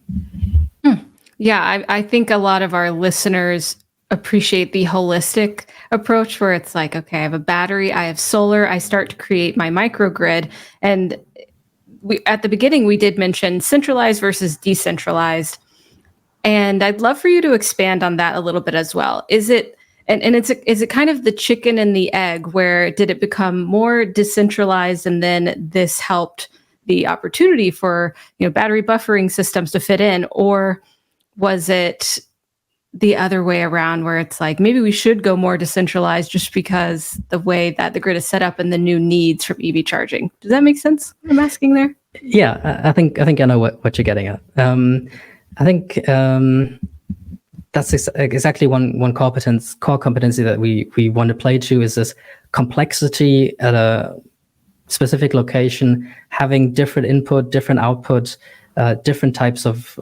Yeah, I think a lot of our listeners appreciate the holistic approach where it's like, okay, I have a battery, I have solar, I start to create my microgrid. And at the beginning, we did mention centralized versus decentralized. And I'd love for you to expand on that a little bit as well. Is it kind of the chicken and the egg, where did it become more decentralized and then this helped the opportunity for battery buffering systems to fit in? Or was it the other way around, where it's like, maybe we should go more decentralized just because the way that the grid is set up and the new needs from EV charging? Does that make sense, what I'm asking there? Yeah, I think I know what you're getting at. I think that's exactly one core competency that we want to play to, is this complexity at a specific location, having different input, different output, different types of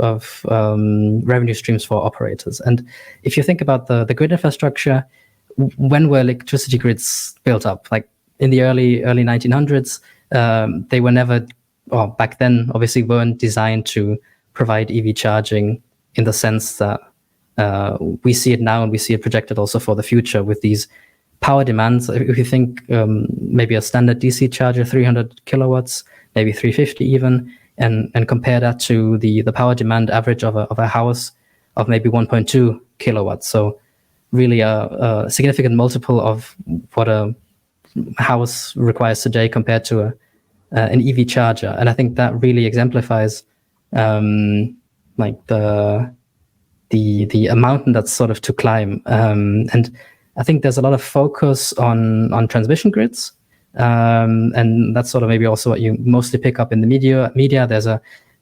revenue streams for operators. And if you think about the grid infrastructure, when were electricity grids built up? Like in the early 1900s, they were never, or back then obviously weren't designed to provide EV charging in the sense that we see it now, and we see it projected also for the future with these power demands. If you think maybe a standard DC charger, 300 kilowatts, maybe 350 even, and compare that to the power demand average of a house of maybe 1.2 kilowatts. So really a significant multiple of what a house requires today compared to an EV charger. And I think that really exemplifies like the mountain that's sort of to climb. And I think there's a lot of focus on transmission grids. And that's sort of maybe also what you mostly pick up in the media. There's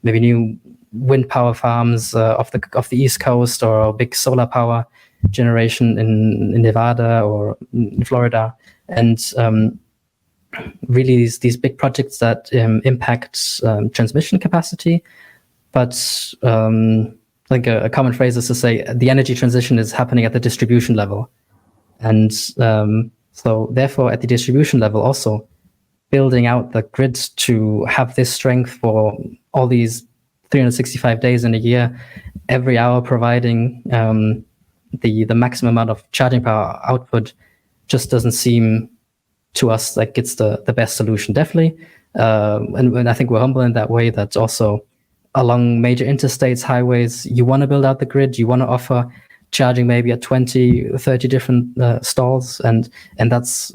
maybe new wind power farms off the East Coast, or big solar power generation in Nevada or in Florida. And really these big projects that impact transmission capacity. But think a common phrase is to say the energy transition is happening at the distribution level. And so therefore, at the distribution level, also building out the grid to have this strength for all these 365 days in a year, every hour providing the maximum amount of charging power output just doesn't seem to us like it's the best solution, definitely. And I think we're humble in that way, that also along major interstates, highways, you want to build out the grid, you want to offer charging maybe at 20, 30 different stalls. And that's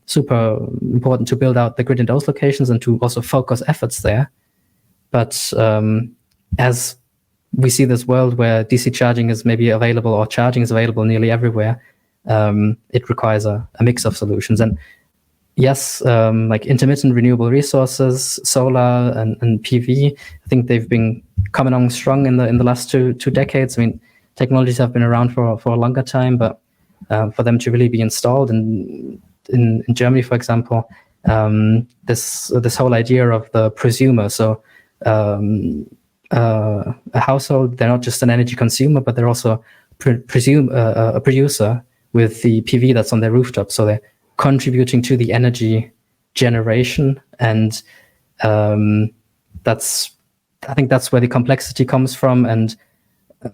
super important to build out the grid in those locations and to also focus efforts there. But as we see this world where DC charging is maybe available, or charging is available nearly everywhere, it requires a mix of solutions. And yes, like intermittent renewable resources, solar and PV, I think they've been coming on strong in the last two decades. I mean, technologies have been around for a longer time, but for them to really be installed in Germany, for example, this whole idea of the prosumer. So a household, they're not just an energy consumer, but they're also a producer with the PV that's on their rooftop. So they're contributing to the energy generation, and I think that's where the complexity comes from. And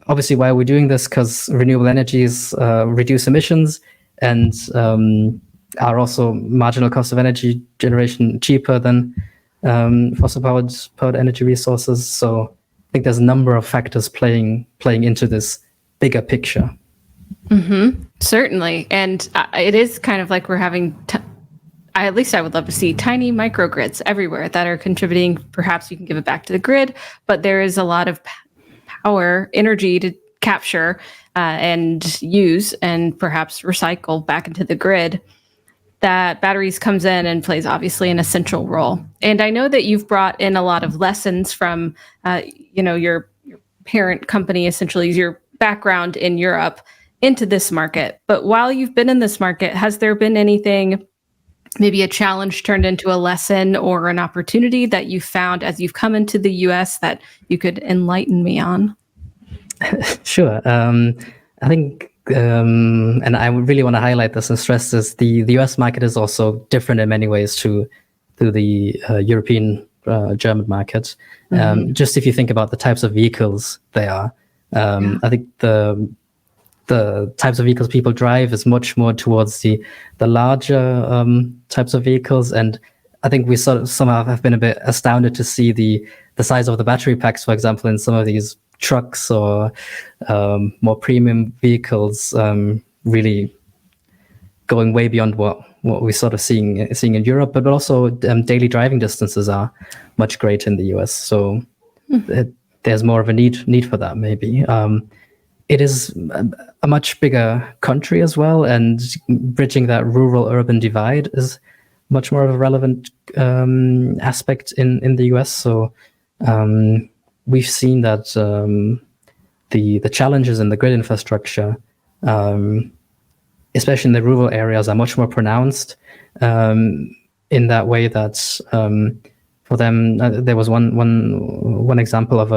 obviously, why are we doing this? Because renewable energies reduce emissions and are also marginal cost of energy generation cheaper than fossil-powered energy resources. So I think there's a number of factors playing into this bigger picture. Mm-hmm. Certainly. And it is kind of like we're having, at least I would love to see tiny microgrids everywhere that are contributing. Perhaps you can give it back to the grid, but there is a lot of power, energy to capture and use and perhaps recycle back into the grid, that batteries comes in and plays obviously an essential role. And I know that you've brought in a lot of lessons from, your parent company, essentially your background in Europe, into this market. But while you've been in this market, has there been anything, maybe a challenge turned into a lesson or an opportunity that you found as you've come into the US that you could enlighten me on? Sure. I think, and I really want to highlight this and stress this, the US market is also different in many ways to the European German market. Just if you think about the types of vehicles they are, I think the types of vehicles people drive is much more towards the larger types of vehicles. And I think we somehow have been a bit astounded to see the size of the battery packs, for example, in some of these trucks or more premium vehicles, really going way beyond what we're sort of seeing in Europe. But also daily driving distances are much greater in the US. So there's more of a need for that, maybe. It is a much bigger country as well, and bridging that rural-urban divide is much more of a relevant aspect in the US. So we've seen that the challenges in the grid infrastructure, especially in the rural areas, are much more pronounced in that way that for them, there was one example of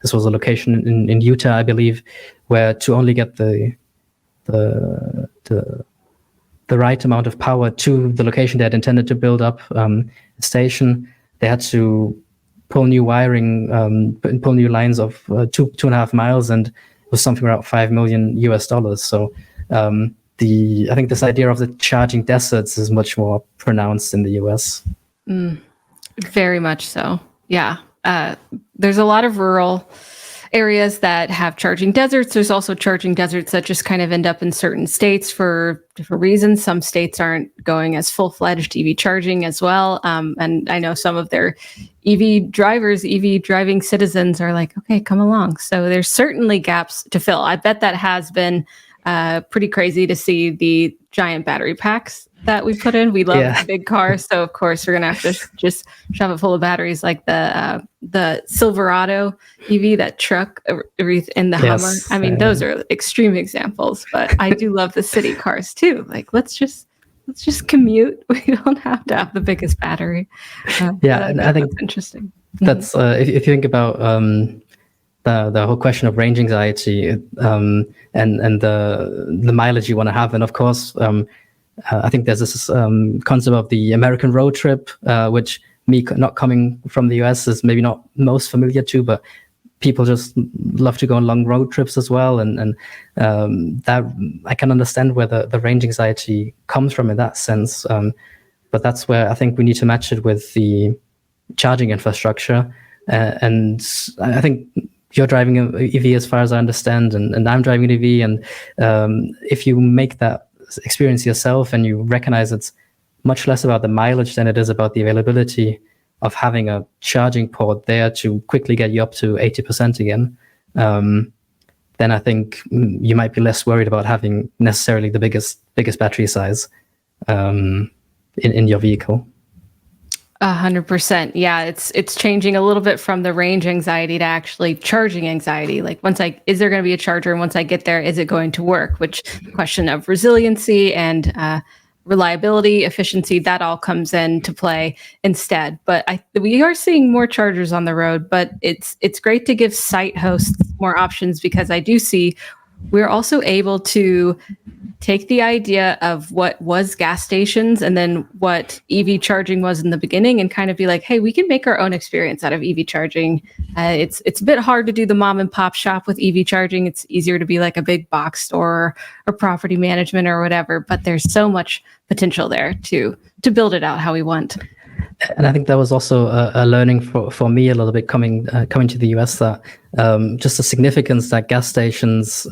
this was a location in Utah, I believe, where to only get the right amount of power to the location they had intended to build up a station, they had to pull new wiring, pull new lines of 2.5 miles, and it was something around $5 million. So I think this idea of the charging deserts is much more pronounced in the US. Very much so. Yeah. There's a lot of rural areas that have charging deserts. There's also charging deserts that just kind of end up in certain states for different reasons. Some states aren't going as full-fledged EV charging as well. And I know some of their EV driving citizens are like, okay, come along. So there's certainly gaps to fill. I bet that has been pretty crazy to see the giant battery packs that we put in. We love the big cars, so of course we're gonna have to just shove it full of batteries, like the Silverado EV, that truck, and the Hummer. I mean, those are extreme examples, but I do love the city cars too. Like, let's just commute. We don't have to have the biggest battery. And I think that's interesting. That's if you think about the whole question of range anxiety, and the mileage you want to have. And of course, I think there's this concept of the American road trip, which me not coming from the US is maybe not most familiar to, but people just love to go on long road trips as well. And that I can understand where the range anxiety comes from in that sense. But that's where I think we need to match it with the charging infrastructure. And I think you're driving an EV as far as I understand, and I'm driving an EV. And if you make that experience yourself and you recognize it's much less about the mileage than it is about the availability of having a charging port there to quickly get you up to 80% again, then I think you might be less worried about having necessarily the biggest battery size in your vehicle. 100%. Yeah, it's changing a little bit from the range anxiety to actually charging anxiety. Like is there going to be a charger? And once I get there, is it going to work? Which the question of resiliency and reliability, efficiency, that all comes into play instead. But we are seeing more chargers on the road, but it's great to give site hosts more options, because I do see we're also able to take the idea of what was gas stations and then what EV charging was in the beginning and kind of be like, hey, we can make our own experience out of EV charging. It's a bit hard to do the mom and pop shop with EV charging. It's easier to be like a big box store or property management or whatever, but there's so much potential there to build it out how we want. And I think that was also a learning for me a little bit coming to the US, that just the significance that gas stations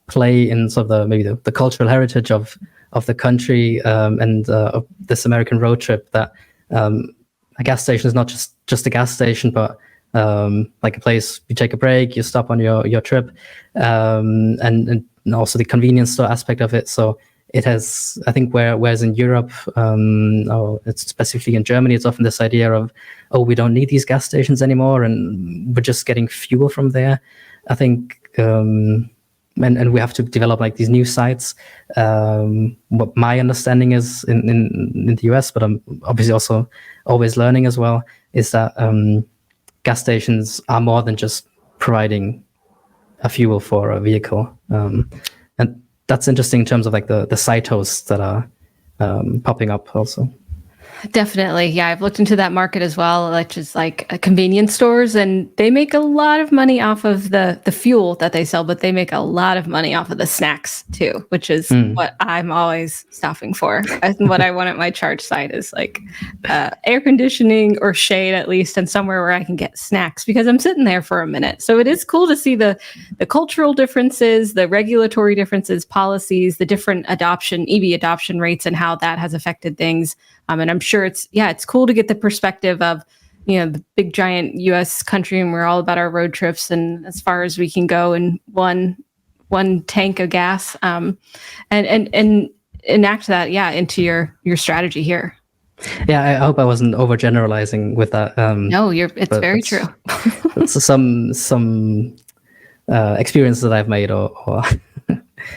play in sort of maybe the cultural heritage of the country, and of this American road trip, that a gas station is not just a gas station, but like a place you take a break, you stop on your trip, and also the convenience store aspect of it. So it has, I think, whereas in Europe, or it's specifically in Germany, it's often this idea of, oh, we don't need these gas stations anymore, and we're just getting fuel from there. I think, and we have to develop like these new sites. What my understanding is in the US, but I'm obviously also always learning as well, is that gas stations are more than just providing a fuel for a vehicle. And that's interesting in terms of like the site hosts that are popping up also. Definitely. Yeah, I've looked into that market as well, which is like convenience stores, and they make a lot of money off of the fuel that they sell, but they make a lot of money off of the snacks too, which is what I'm always stopping for. And what I want at my charge site is like air conditioning or shade at least, and somewhere where I can get snacks, because I'm sitting there for a minute. So it is cool to see the cultural differences, the regulatory differences, policies, the different EV adoption rates, and how that has affected things. And I'm sure it's cool to get the perspective of, the big giant U.S. country, and we're all about our road trips and as far as we can go in one tank of gas, and enact that, into your strategy here. Yeah, I hope I wasn't overgeneralizing with that. No, it's very true. It's some experiences that I've made, or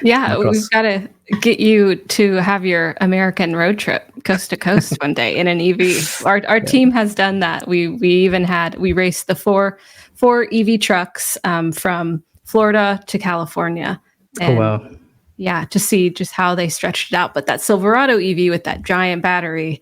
yeah, we've got to get you to have your American road trip coast to coast one day in an EV. Our team has done that. We raced the four EV trucks from Florida to California. And, oh wow! Yeah, to see just how they stretched it out. But that Silverado EV with that giant battery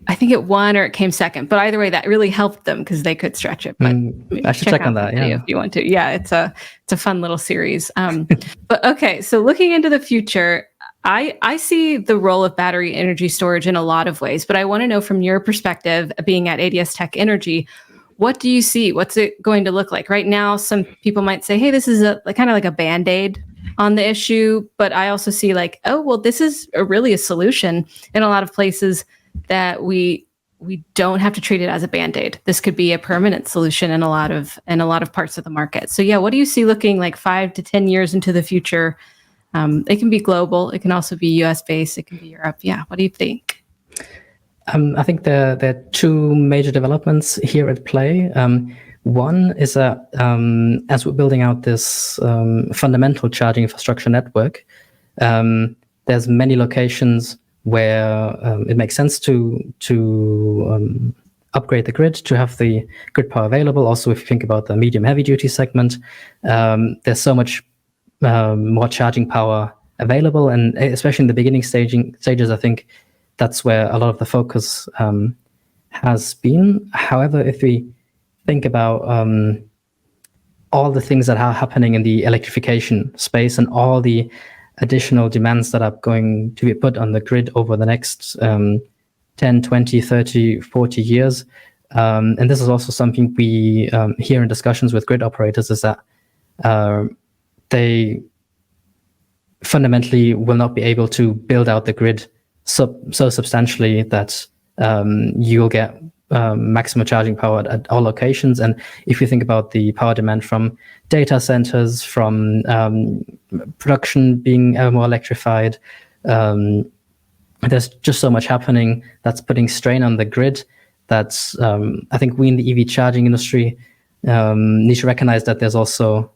I think it won or it came second. But either way, that really helped them because they could stretch it. But I should check on that. Yeah, if you want to. Yeah, it's a fun little series. But okay, so looking into the future, I see the role of battery energy storage in a lot of ways. But I want to know from your perspective, being at ADS-TEC Energy, what do you see? What's it going to look like? Right now, some people might say, hey, this is kind of like a Band-Aid on the issue. But I also see like, oh, well, this is really a solution in a lot of places that we don't have to treat it as a Band-Aid. This could be a permanent solution in a lot of parts of the market. So yeah, what do you see looking like 5 to 10 years into the future? It can be global. It can also be US based. It can be Europe. Yeah. What do you think? I think there are two major developments here at play. One is that as we're building out this fundamental charging infrastructure network, there's many locations where it makes sense to upgrade the grid to have the grid power available. Also, if you think about the medium heavy duty segment, there's so much more charging power available, and especially in the beginning stages, I think that's where a lot of the focus has been. However, if we think about all the things that are happening in the electrification space and all the additional demands that are going to be put on the grid over the next 10, 20, 30, 40 years. And this is also something we hear in discussions with grid operators, is that they fundamentally will not be able to build out the grid so substantially that you'll get maximum charging power at all locations. And if you think about the power demand from data centers, from production being ever more electrified, there's just so much happening that's putting strain on the grid. That's I think we in the EV charging industry need to recognize that there's also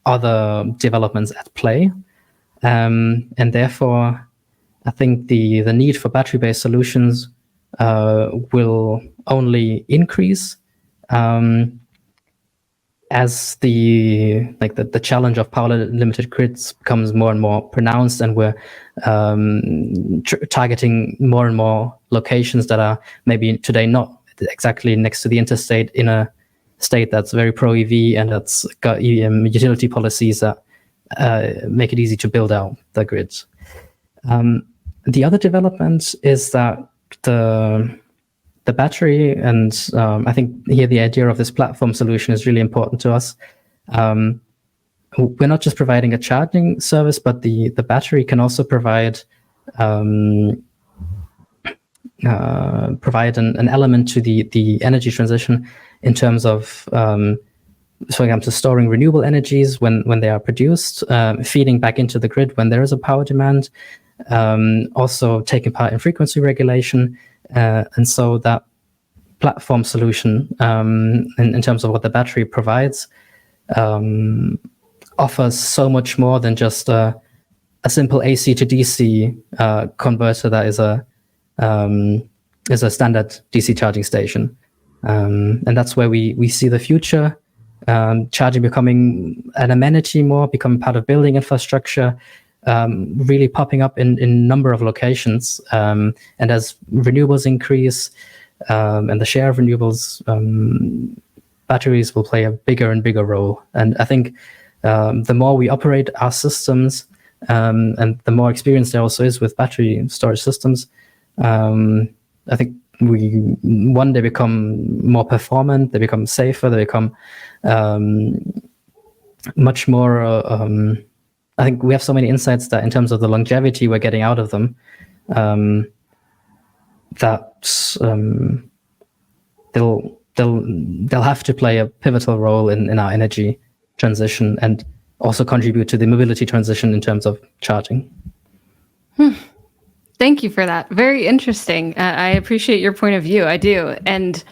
other developments at play, and therefore I think the need for battery-based solutions will only increase as the challenge of power limited grids becomes more and more pronounced, and we're targeting more and more locations that are maybe today not exactly next to the interstate, in a state that's very pro EV and that's got utility policies that make it easy to build out the grids. The other development is that the battery, and I think here the idea of this platform solution is really important to us. We're not just providing a charging service, but the battery can also provide an element to the energy transition in terms of, for example, storing renewable energies when they are produced, feeding back into the grid when there is a power demand, also taking part in frequency regulation. And so that platform solution, in terms of what the battery provides, offers so much more than just a simple AC to DC converter that is a standard DC charging station. And that's where we see the future, charging becoming an amenity more, becoming part of building infrastructure, really popping up in a number of locations. And as renewables increase, and the share of renewables, batteries will play a bigger and bigger role. And I think the more we operate our systems, and the more experience there also is with battery storage systems, I think we one day become more performant, they become safer, they become much more, I think we have so many insights that in terms of the longevity we're getting out of them, that they'll have to play a pivotal role in our energy transition, and also contribute to the mobility transition in terms of charging. Thank you for that. Very interesting. I appreciate your point of view. I do. And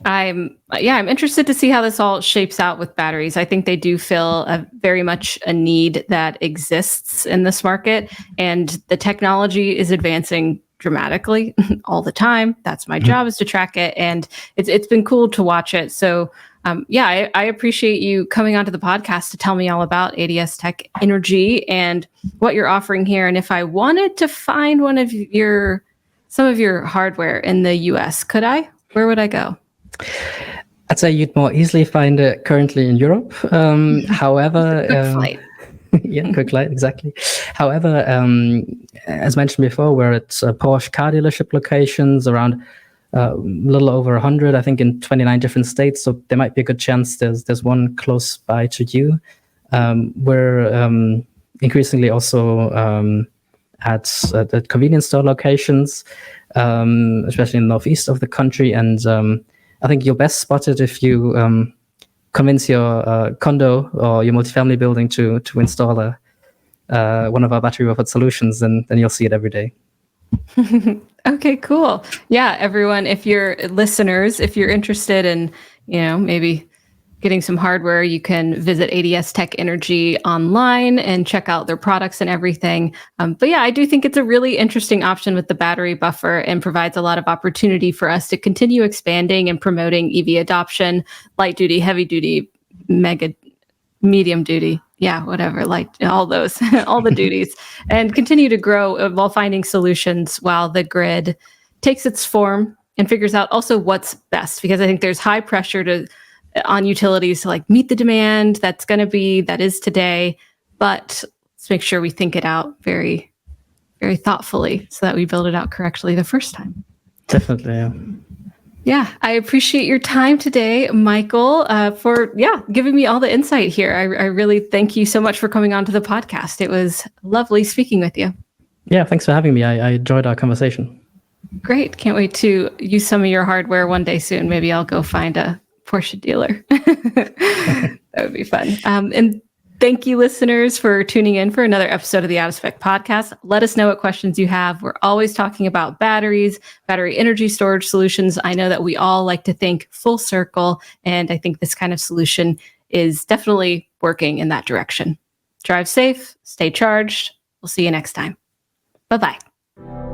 I'm interested to see how this all shapes out with batteries. I think they do fill very much a need that exists in this market, and the technology is advancing dramatically all the time. That's my job, is to track it, and it's been cool to watch it. So I appreciate you coming onto the podcast to tell me all about ADS-TEC Energy and what you're offering here. And if I wanted to find some of your hardware in the US, could I? Where would I go? I'd say you'd more easily find it currently in Europe. However, quick flight. Yeah, quick flight, exactly. However, as mentioned before, we're at Porsche car dealership locations around a little over 100, I think, in 29 different states. So there might be a good chance there's one close by to you. We're increasingly also at convenience store locations, especially in the northeast of the country. And I think you're best spotted if you convince your condo or your multifamily building to install one of our battery buffered solutions, and then you'll see it every day. Okay, cool. Yeah, everyone, if you're listeners, if you're interested in, maybe getting some hardware, you can visit ADS-TEC Energy online and check out their products and everything. But yeah, I do think it's a really interesting option with the battery buffer and provides a lot of opportunity for us to continue expanding and promoting EV adoption, light duty, heavy duty, medium duty. Yeah, whatever, like all those, all the duties, and continue to grow while finding solutions while the grid takes its form and figures out also what's best. Because I think there's high pressure on utilities to like meet the demand that is today, but let's make sure we think it out very, very thoughtfully so that we build it out correctly the first time. Definitely, yeah. Yeah, I appreciate your time today, Michael, for giving me all the insight here. I really thank you so much for coming on to the podcast. It was lovely speaking with you. Yeah, thanks for having me. I enjoyed our conversation. Great. Can't wait to use some of your hardware one day soon. Maybe I'll go find a Porsche dealer. That would be fun. And thank you, listeners, for tuning in for another episode of the ADS-TEC podcast. Let us know what questions you have. We're always talking about batteries, battery energy storage solutions. I know that we all like to think full circle, and I think this kind of solution is definitely working in that direction. Drive safe, stay charged. We'll see you next time. Bye-bye.